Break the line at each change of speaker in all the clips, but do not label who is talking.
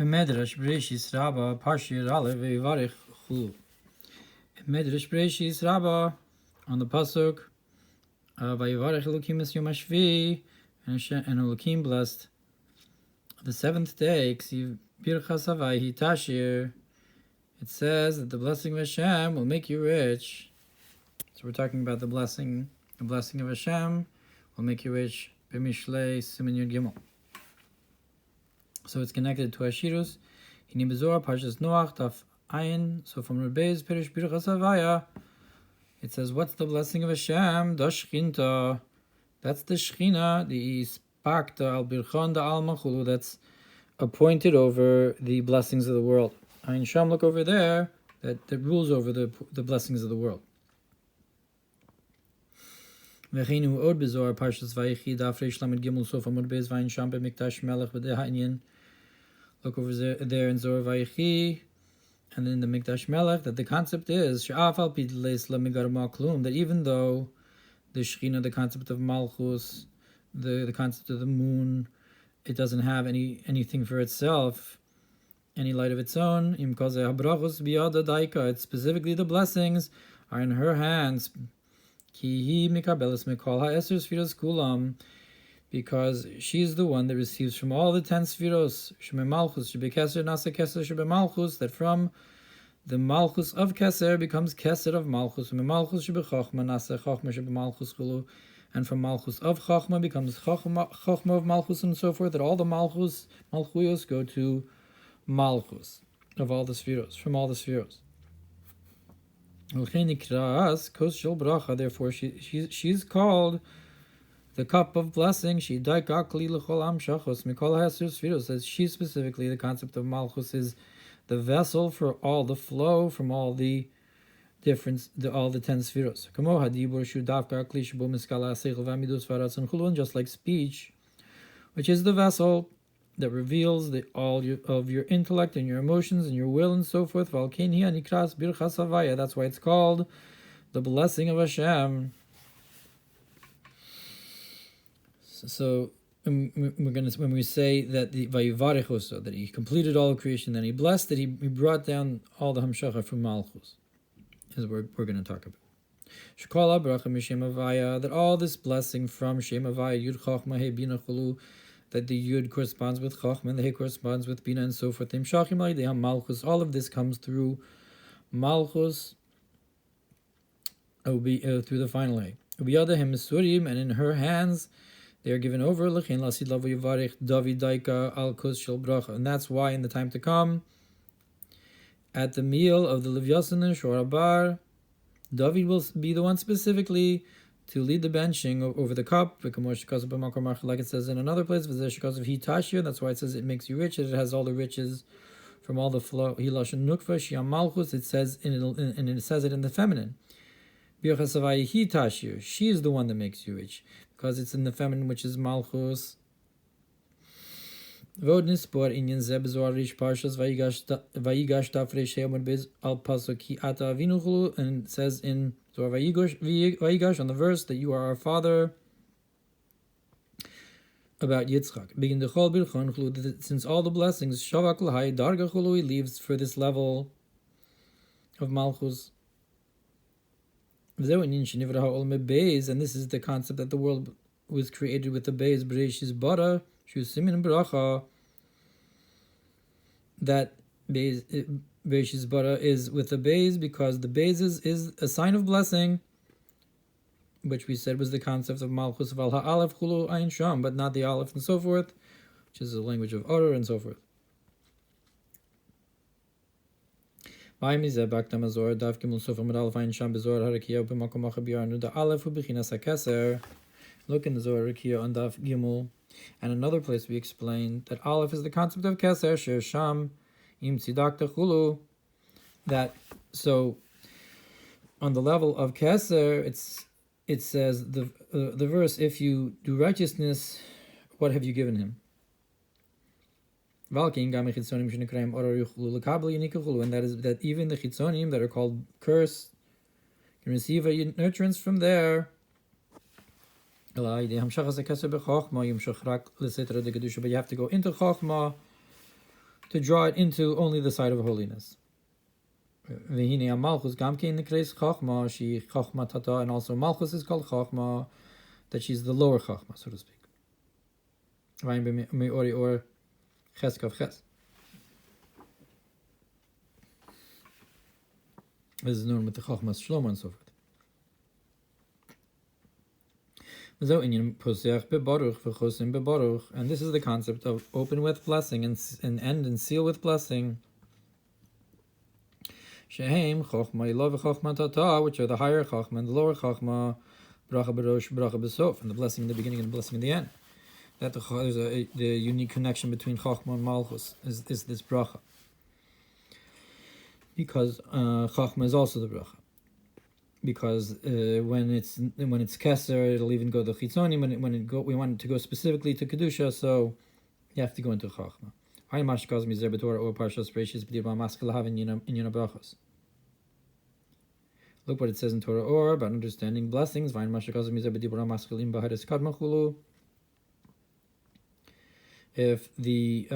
Medrash Berashit Rabba Parshir Ale ויברך Chulu. Medrash Berashit Rabba on the pasuk Vivarech Elokim es Yom Hashvi, and Elokim blessed the seventh day. Ksiv Birchas Havai Tashir. It says that the blessing of Hashem will make you rich. So we're talking about the blessing of Hashem will make you rich. B'mishlei Siman Yud Gimel. So it's connected to Ashirus. Hini Bezor Parshas Noach Taf Ayin. So from Rebbe's Perish Birchas Havaya, it says, what's the blessing of Hashem? Da Shchinta. That's the Shechina, the Ispakta al Birchon da al Machulu, that's appointed over the blessings of the world. Ayin Sham, look over there, that rules over the blessings of the world. V'cheinu od bezor Parshas Vayechi Daf Reish Lamed Gimel Sof Amud Beis Vayin Sham beMikdash Melech B'deh Ha'inyan. Look over there in Zohar Vayechi, and in the Mikdash Melech, that the concept is that even though the Shechina, the concept of Malchus, the concept of the moon, it doesn't have anything for itself, any light of its own. It's specifically the blessings are in her hands. Because she's the one that receives from all the 10 Sfiros, that from the Malchus of Keser becomes Keser of Malchus, and from Malchus of Chachma becomes Chachma of Malchus, and so forth, that all the Malchuyos go to Malchus, of all the Sfiros, from all the Sfiros. Therefore, she's called the cup of blessing. She says she specifically, the concept of Malchus is the vessel for all the flow from all the different, all the 10 spheros. And just like speech, which is the vessel that reveals all of your intellect and your emotions and your will and so forth. That's why it's called the blessing of Hashem. So when we say that the Vivarech also, that he completed all of creation, then he blessed, that he brought down all the Hamshacha from Malchus, is what we're going to talk about. Shekol HaBracha Mishem Havaya, that all this blessing from Shem Havaya, Yud Chachma He Bina Chulu, that the Yud corresponds with Chachma and the He corresponds with Bina and so forth. Malchus, all of this comes through Malchus, through the final He. And in her hands they are given over, and that's why in the time to come, at the meal of the Livyasan and Shorabar, David will be the one specifically to lead the benching over the cup, like it says in another place, that's why it says it makes you rich, it has all the riches from all the flow. It says and it says it in the feminine. She is the one that makes you rich, because it's in the feminine, which is Malchus. And it says in Zohar Vayigash on the verse that you are our father, about Yitzchak. Since all the blessings, he leaves for this level of Malchus. And this is the concept that the world was created with the Beis Berashit bara, Siman Bracha. That Berashit bara is with the Beis, because the Beis is a sign of blessing, which we said was the concept of Malchus of Al Ha'alef Chulu Ayin Sham, but not the Aleph and so forth, which is the language of Order and so forth. Look in the Zohar Rakia on Daf Gimel, and another place we explained that Aleph is the concept of Keser, Shir Sham, Im Tzidakta Chulu. That so on the level of Keser, it says the verse, if you do righteousness, what have you given him? And that is that even the chitzonim that are called cursed can receive a nurturance from there. But you have to go into Chachma to draw it into only the side of holiness. And also Malchus is called Chachma, that she's the lower Chachma, so to speak. This is known with the Chachmas Shlomo and so forth. And this is the concept of open with blessing and end and seal with blessing. Shehem Chochma Ilov Chochma Tata, which are the higher Chochma and the lower Chochma, Bracha Barosh, Bracha Besof, and the blessing in the beginning and the blessing in the end. That there's the unique connection between Chochma and Malchus is this bracha. Because Chochma is also the bracha. Because when it's Keser, it'll even go to Chitzonim. We want it to go specifically to Kedusha, so you have to go into Chochma. Look what it says in Torah Or about understanding blessings. If the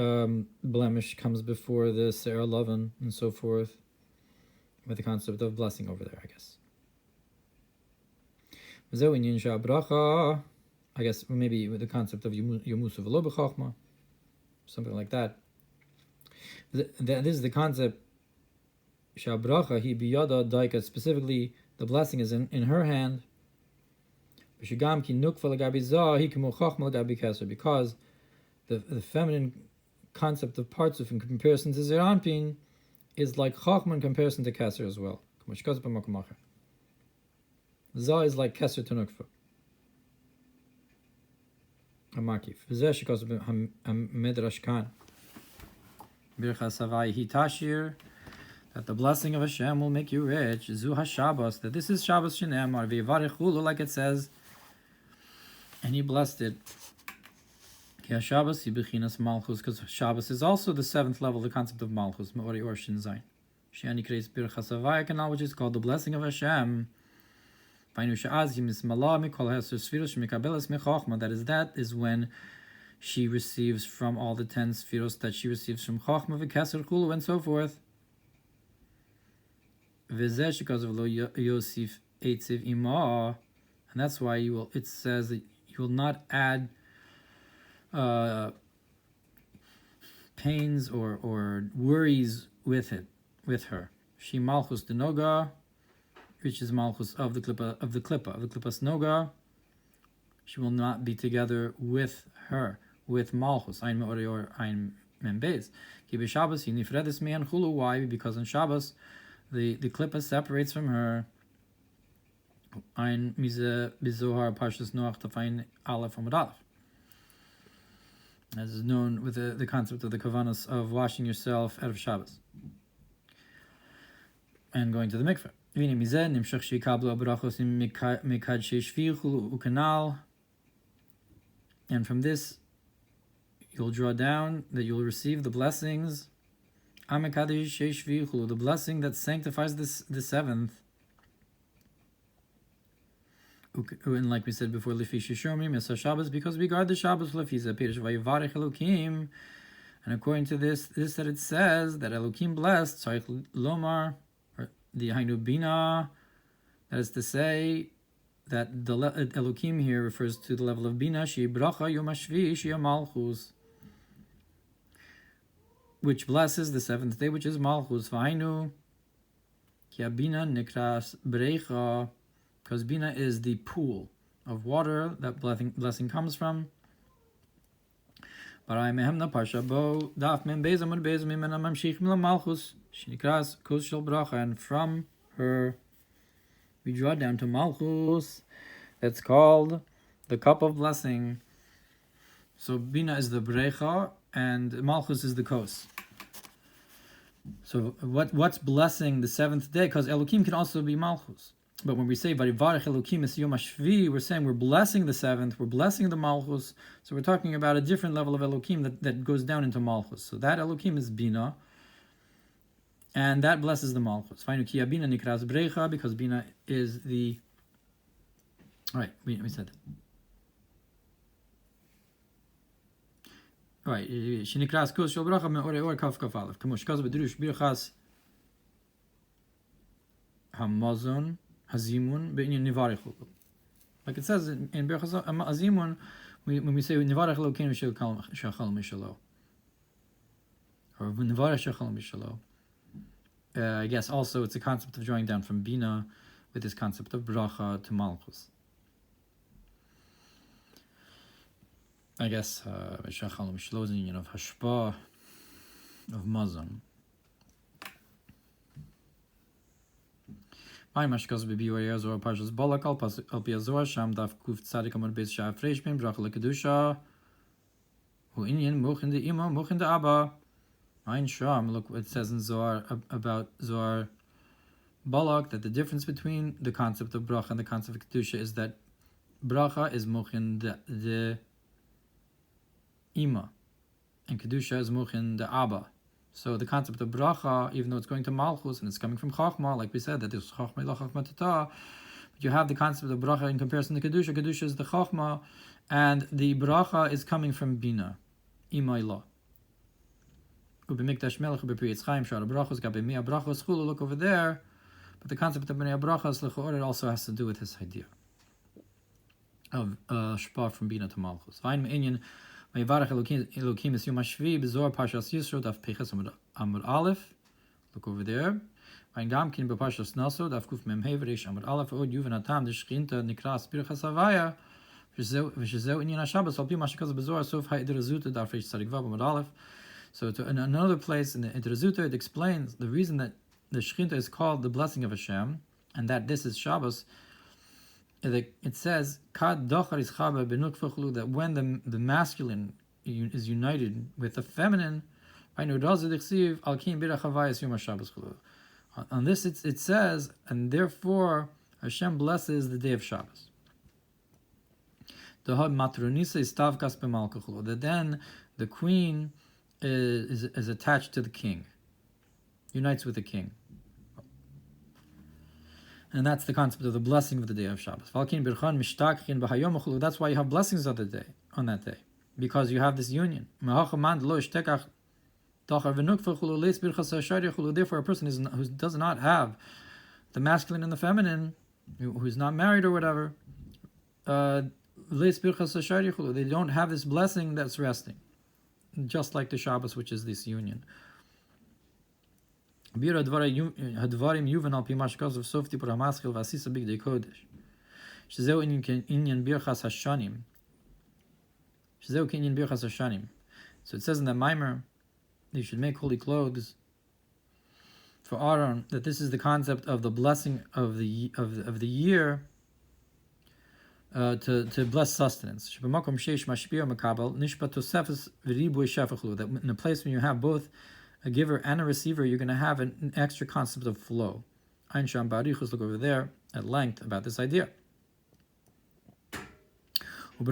blemish comes before the Se'er Lavan and so forth, with the concept of blessing over there, I guess. I guess maybe with the concept of Yomusu V'lo B'Chochma, something like that. This is the concept. Shabracha hi biyada daika. Specifically, the blessing is in her hand. Because the feminine concept of partsuf in comparison to Zeranpin is like Chachma in comparison to Keser as well. Zah is like Keser to Nukfa. Amakif. Midrash Kan. Birchas Havai Hitashir. That the blessing of Hashem will make you rich. Zu HaShabbos. That this is Shabbos Shenemar. Vivarech Hulu, like it says. And he blessed it. Ki Shabbos Yibechinas Malchus. Because Shabbos is also the seventh level, the concept of Malchus. Me'ori Or Shin Zayin. Sheani Kreis Birchas Havai Kanal, which is called the blessing of Hashem. That is when she receives from all the 10 spheros that she receives from Chachma, V'Keser, Chulu, and so forth. And that's why it says that you will not add pains or worries with her. She Malchus de Noga, which is Malchus of the Klippas Noga. She will not be together with her, with Malchus. Ein Me'ori or Ein Membez. Ki b'Shabbos hi nifredes me'an chulu. Why? Because on Shabbos the Klippa separates from her. Ein Mize Bizohar Parshas Noach Tafain Aleph Amud Aleph. As is known with the concept of the Kavanas of washing yourself out of Shabbos and going to the mikveh. And from this you'll draw down that you'll receive the blessings, the blessing that sanctifies the seventh. And like we said before, because we guard the Shabbos, and according to this that it says that Elokim blessed, Lomar, the Hainu Bina, that is to say that the Elokim here refers to the level of Bina, Shi Bracha Yom Hashvi Shi Malchus, which blesses the seventh day, which is Malchus. V'Hainu Ki Bina Nikras Brecha, because Bina is the pool of water that blessing comes from. Barai Mehemna Parsha Bo Daf Mem Beis Amud Beis Mimena Mamshich Milam Malchus Shnikras Kos Shel Bracha, and from her we draw down to Malchus. It's called the cup of blessing. So Bina is the Brecha and Malchus is the Kos. So what's blessing the seventh day? Because Elokim can also be Malchus. But when we say Vivarech Elokim es Yom Hashvi, we're saying we're blessing the seventh, we're blessing the Malchus. So we're talking about a different level of Elokim that goes down into Malchus. So that Elokim is Bina, and that blesses the Malchus. Bina nikras brecha, because Bina is the... All right, we said that. Right. Shinikras kos shel bracha me ore kaf kaf alef. Kamo shkaz bedrush birchas hamazon hazimun be'inyan nivarech. Like it says in birchas hazimun, when we say nivarech Elokeinu shechal mishalo, or nivarech shechal mishalo. I guess also it's a concept of drawing down from bina with this concept of bracha to malchus. I guess shechal mishalo is a union of hashpa of mazon. My mashkas be biwaya zor parshas balak al pi azor sham daf kuf tzadik amar beis shah fresh ben bracha lekadusha hu inyan mochen de ima mochen de abba. Ein sham, look what it says in Zohar about Zohar balak, that the difference between the concept of bracha and the concept of kedusha is that bracha is mochen de ima and kedusha is mochen de abba. So the concept of bracha, even though it's going to malchus and it's coming from chachma, like we said, that there's chachma la chachma tata, but you have the concept of bracha in comparison to kedusha. Kedusha is the chachma, and the bracha is coming from bina, ima ilah. Ubimikdash melech ubepriyetz chaim shara brachos gabe mia brachos chulu. Look over there, but the concept of mia brachos lechoor also has to do with this idea of shpa from bina to malchus. Vayin me'inyan. ויברך אלקים es yom hashvi b'zohar parshas Yisro daf peches amud aleph. Look over there. Vayin gamkin b'parshas Naso daf kuf mem hey v'reish amud aleph od yuven atam d'shchinta nikras birchas havaya v'shezeu inyan haShabbos al pi ma shekaz b'zohar sof ha'idirazuta daf reish tzadik vav amud aleph. So in another place in the idirazuta it explains the reason that the shchinta is called the blessing of Hashem and that this is Shabbos. It says that when the masculine is united with the feminine, on this it says, and therefore Hashem blesses the day of Shabbos. That then the queen is attached to the king, unites with the king. And that's the concept of the blessing of the day of Shabbos. That's why you have blessings on that day, because you have this union. Therefore, a person who does not have the masculine and the feminine, who's not married or whatever, they don't have this blessing that's resting, just like the Shabbos, which is this union. Bira hadvarim yuvan al pi mashkaz of sof tipur hamaschil v'asisa big day kodesh. Shezeu inyan birchas hashanim. Shezeu kinyan birchas hashanim. So it says in the Maamar, you should make holy clothes for Aaron. That this is the concept of the blessing of the year to bless sustenance. Shebamakom sheish mashpia makabel nishpat tosefes v'ribuy shefachlu. That in a place when you have both a giver and a receiver, you're going to have an extra concept of flow. Ein Sham Barichus, look over there at length about this idea. And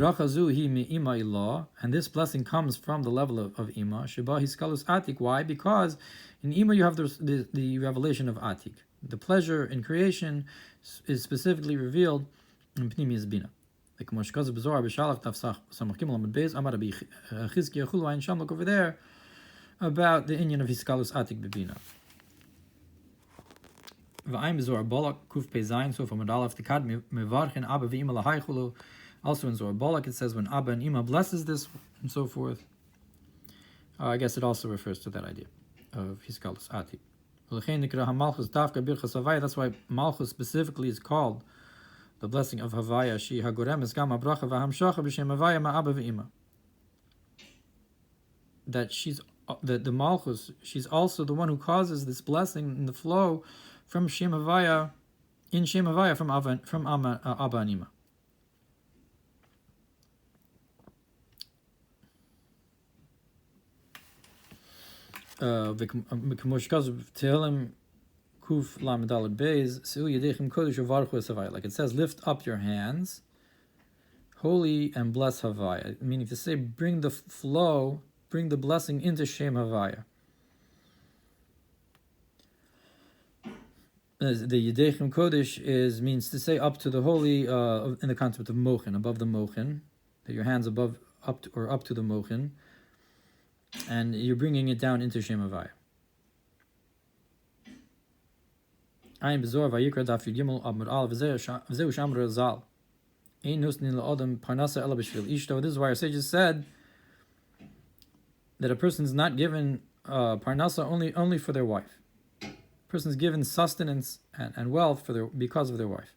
this blessing comes from the level of Ima. Sheba Hiskalus Atik. Why? Because in Ima you have the revelation of Atik. The pleasure in creation is specifically revealed in Pnimius Bina. Like Moshkaz Bezor Bishalach Tafsach Samachkim Lamed Beis Amar Abi Chizki Yachulu Ein Sham. Look over there about the inyan of Hiskalus Atik Bebina. V'ayim Zohar Balak Kuf Pei Zayin Sof Amud Aleph Tikad Mevarchin Abba V'Ima Lahaychulu. Also in Zohar Balak it says when Abba and Ima blesses this and so forth. I guess it also refers to that idea of Hiskalus Atik. That's why Malchus specifically is called the blessing of Havaya. She Hagorem is Gama Bracha V'Hamshacha B'Shem Havaya Ma'Abba V'Ima. That the Malchus, she's also the one who causes this blessing in the flow from Shem Havaya, in Shem Havaya from Abba and Ima. Like it says, lift up your hands, holy, and bless Havaya. Meaning to say, bring the flow, bring the blessing into Shem Havaya. The Yedechem Kodesh means to say up to the holy in the concept of Mochen, above the Mochen, that your hands up to the Mochen. and you're bringing it down into Shem Havaya. Ein Bezor Vayikra Daf Yud Gimel Amud Aleph V'zeu Shamra Zal Ein Nusnin LaAdam Parnasa Ela B'Shvil Ishto. This is why our sages said that a person's not given Parnasa only for their wife. A person's given sustenance and wealth because of their wife.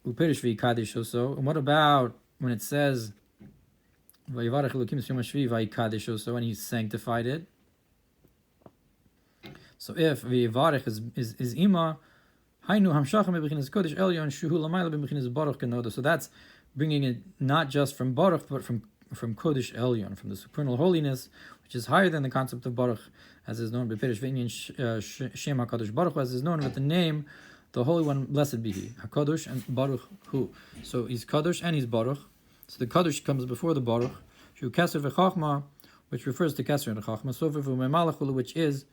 Uperish V'Yikadesh also. And what about when it says Vivarech Elokim es Yom HaShvi V'Yikadesh also, and he sanctified it? So if Vivarech is Ima, Hainu Hamshachim B'Bechinas Kodesh Elyon Shuhu Lamayla B'Bechinas Baruch Kenoda. So that's bringing it not just from Baruch, but from Kodesh Elyon, from the supernal holiness, which is higher than the concept of Baruch, as is known by Perish V'Inyan Shem HaKadosh Baruch, as is known with the name, the Holy One, blessed be He, HaKadosh and Baruch Hu. So he's Kadosh and he's Baruch. So the Kadosh comes before the Baruch. Shu Keser V'Chachma, which refers to Keser and Chachma. Sofer V'Memalachulu, which is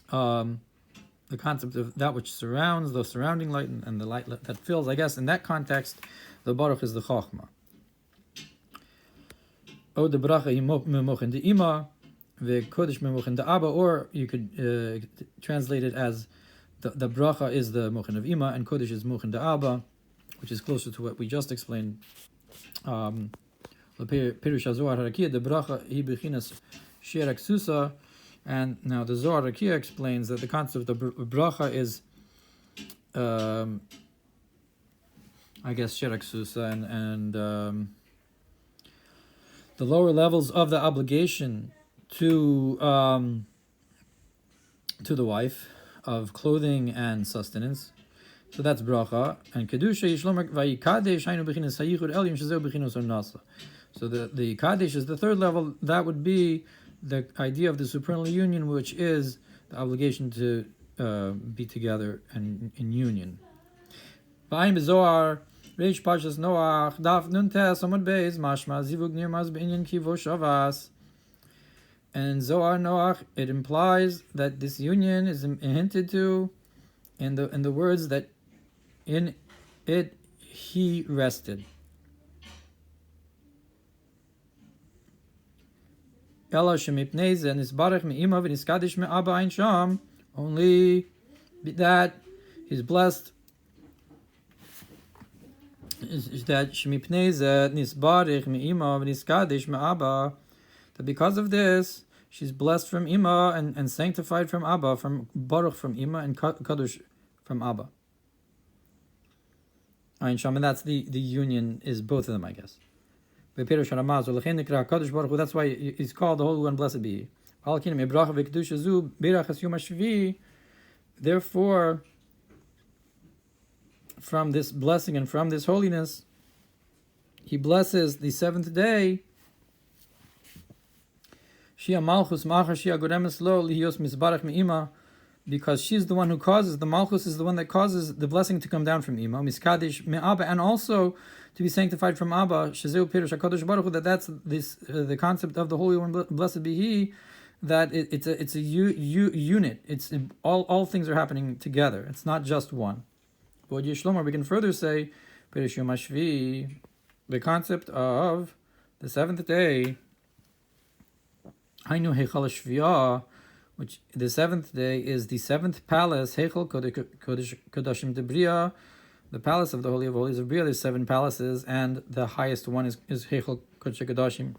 the concept of that which surrounds, the surrounding light and the light that fills. I guess in that context, the Baruch is the Chachma. O the bracha memochin de ima, the kodesh memochin de abba, or you could translate it as the bracha is the mochin of ima and kodesh is mochin de abba, which is closer to what we just explained. The Pirush HaZohar Harakia, the bracha hi bechinas sherak susa. And now the Zohar Rakia explains that the concept of bracha is, I guess, Sherak Susa and the lower levels of the obligation to the wife of clothing and sustenance. So that's bracha. And kedusha yishlomer vayikadesh hainu bechinas hayichud elyon shezeu bechinos nasa. So the kadesh is the third level. That would be the idea of the supernal union, which is the obligation to be together and in union. V'ayim b'zohar, reish parshas Noach, daf nun tes amud beis, mashma zivug nirmaz b'inyan kivo shavas. And Zohar Noach, it implies that this union is hinted to in the words that in it he rested. Only that he's blessed is that that because of this she's blessed from Ima and sanctified from Abba, from Baruch from Ima and Kadosh from Abba. And that's the union is both of them, I guess. That's why he's called the Holy One, blessed be He. Alkim Vibrach Vekdush Zu Berachas Yom HaShvi. Therefore, from this blessing and from this holiness, he blesses the seventh day. Shia Malchus Machar Shia Goremes Lo Lihios Misbarach Me'ima, because she's the one who causes, the Malchus is the one that causes the blessing to come down from Ima, Miskadish Me'aba, and also to be sanctified from Abba, Shezeu Pirush HaKadosh Baruch Hu, that's this the concept of the Holy One, blessed be He, that it's a unit. It's all things are happening together. It's not just one. But Yishlomer, we can further say, Pirush Yom HaShvi, the concept of the seventh day, Hainu Heichal HaShviyah, which the seventh day is the seventh palace, Heichal Kodashim Debriya, the palace of the Holy of Holies of Bria. There's 7 palaces, and the highest one is Heichal Kodesh Kodashim.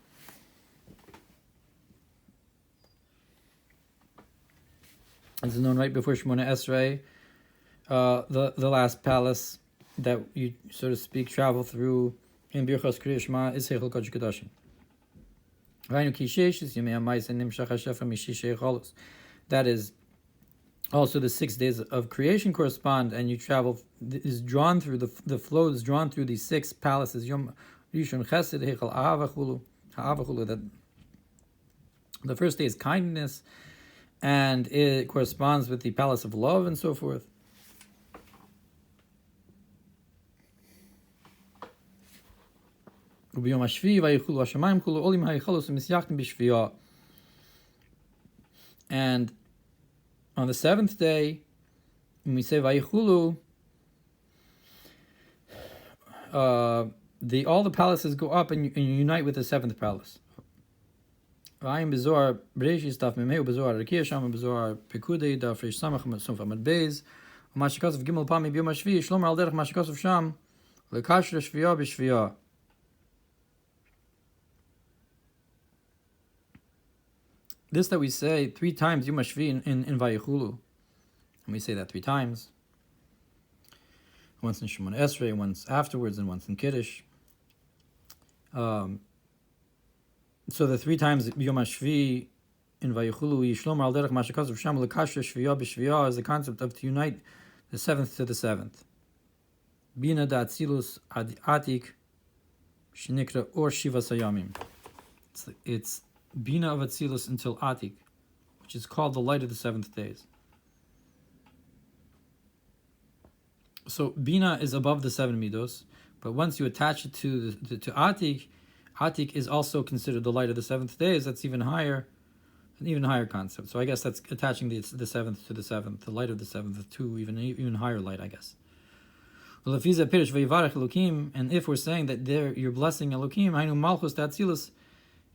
As is known right before Shemona Esrei, the last palace that you, so to speak, travel through in Birchos Kriya Shema is Heichal Kodesh Kodashim. That is also the 6 days of creation correspond, and you travel is drawn through the flow is drawn through these 6 palaces. Yom Rishon Chesed Heichal Ha'avachulu. That the first day is kindness, and it corresponds with the palace of love and so forth. And on the 7th day, when we say Vayichulu, all the palaces go up and unite with the 7th palace. Vayim Bezoar Beraishis Daf Memeu Bezoar Rekia Sham Bezoar Pekudei Daf Reish Samach Sof Amad Beis Mashikos of Gimel Pami Biyom Hashvi Shlomer Al Derech Mashikos of Sham Lekashra Shviyah B'Shviyah. This that we say 3 times Yom Hashvi in Vayichulu, and we say that 3 times, once in Shemona Esrei, once afterwards, and once in Kiddush. So the 3 times Yom HaShvi in Vayichulu, Yishlomer al derech mashakasav sham lekashra shviyah b'shviyah, is the concept of to unite the 7th to the 7th. Bina da atzilus ad atik shenikra or shiva sayamim. It's Bina of atzilus until atik, which is called the light of the 7th days. So Bina is above the 7 midos, but once you attach it to atik, Atik is also considered the light of the 7th days. That's even higher, an even higher concept. So I guess that's attaching the 7th to the 7th, the light of the 7th to even higher light, I guess. And if we're saying that there you're blessing Elokim, Hainu Malchus Tatzilus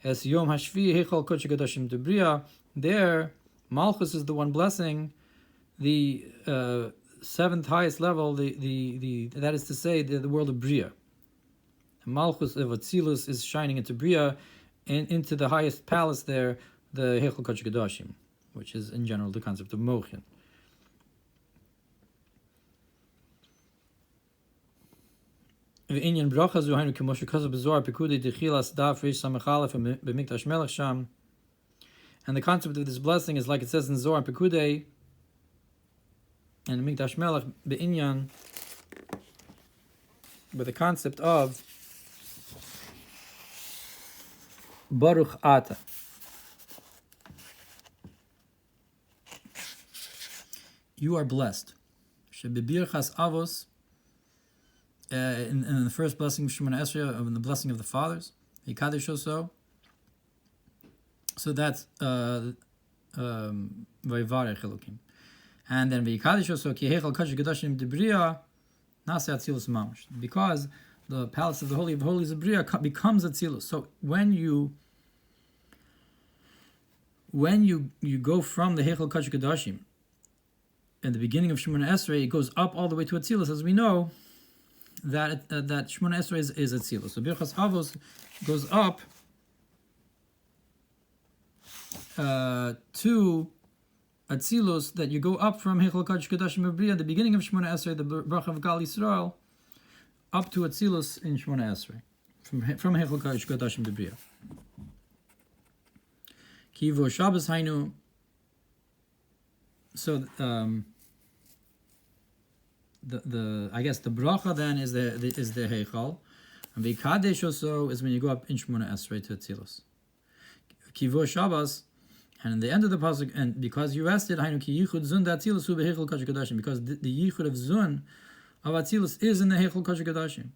as Yom Hashvi Heichal Kodesh Kodashim Debriya, there Malchus is the one blessing the 7th highest level, the that is to say the world of Bria. Malchus of Atzilus is shining into Bria, and into the highest palace there, the Heichal Kodesh Kodashim, which is in general the concept of Mochin. And the concept of this blessing is like it says in Zohar Pekudei and Mikdash Melech Be'inyan, with the concept of Baruch Ata. You are blessed. Shebibirchas Avos, in the first blessing of Shemona Esrei, in the blessing of the fathers, Vikadesh also. So that's Vivarech Elokim. And then Vikadesh also, Ki Heichal Kodesh Kodashim Debriya, Nase Atzilus Mamash. Because the palace of the Holy of Holies of Bria becomes Atzilus. So when you go from the Heichal Kodesh Kodashim in the beginning of Shemona Esrei, it goes up all the way to Atzilus, as we know that Shemona Esrei is Atzilus. So Birchas Avos goes up to Atzilus, that you go up from Heichal Kodesh Kodashim Bria, the beginning of Shemona Esrei, the Bracha of Gal Yisrael, up to Atzilus in Shemona Esrei, from Heichal Kodesh Kodashim Bria. Kivo Shabbos Hainu. So the I guess the bracha then is the Heichal, and Vikadesh also is when you go up in Shemona Esrei to Atzilus. Kivo Shabbos, and in the end of the pasuk, and because you rested, Hainu ki yichud zun da Atzilus hu beheichal kodesh kodashim, because the yichud of zun of Atzilus is in the heichal kodesh kodashim.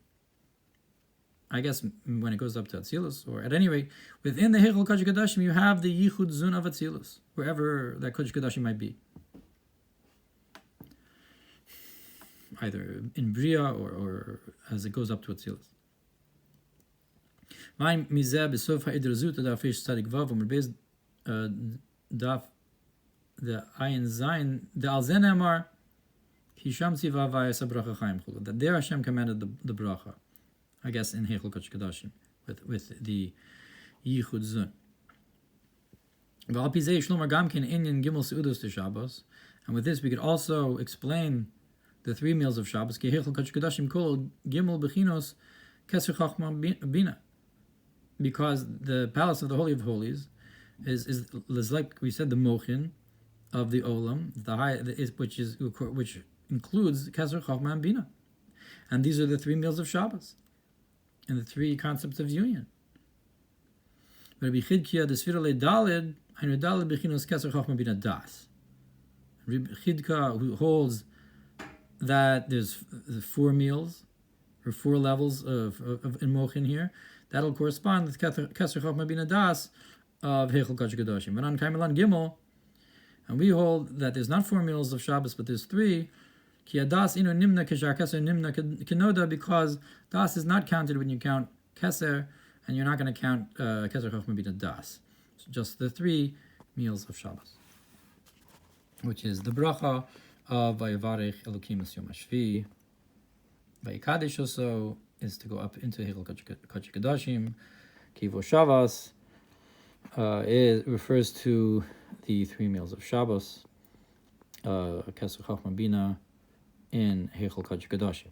I guess when it goes up to Atzilus, or at any rate, within the heichal kodesh kodashim, you have the yichud zun of Atzilus, wherever that kodesh kodashim might be, either in Bria or as it goes up to Atzilus. Vayim mizeh b'sof ha'idrazut adaf reish tzadik vav u'merbez daf the ayin zayin the alzen amar hisham tziva vayas bracha chaim chulu, that there Hashem commanded the bracha, I guess in Heichal Kodesh Kodashim with the yichud zun. V'al pi zeh yishlomer gamkin inyan gimel seudos to Shabbos, and with this we could also explain the 3 meals of Shabbos. Ki Heichal Kodesh Kodashim kol gimel bechinos keser chachma bina, because the palace of the Holy of Holies is like we said the mochin of the olam, which includes keser chachma and bina, and these are the 3 meals of Shabbos and the 3 concepts of union. Rabbi Chidkiya the Sfira le Dalid Hainu Dalid bechinos keser chachma bina das. Rabbi Chidkiya, who holds that there's 4 meals or 4 levels of in mochin here, that'll correspond with keser chachma bina das of Heichal Kodesh Kodashim. But on Kaimelan Gimel, and we hold that there's not 4 meals of Shabbos, but there's 3. Ki adas inu nimna keshar keser nimna kenoda, because das is not counted when you count keser, and you're not going to count keser chachma bina das. just the 3 meals of Shabbos, which is the bracha of Vivarech Elokim es Yom HaShvi. Vayikadesh also is to go up into Heichal Kodesh Kodashim. Kivo Shabbos it refers to the 3 meals of Shabbos, Kesach Chachma Bina in Heichal Kodesh Kodashim.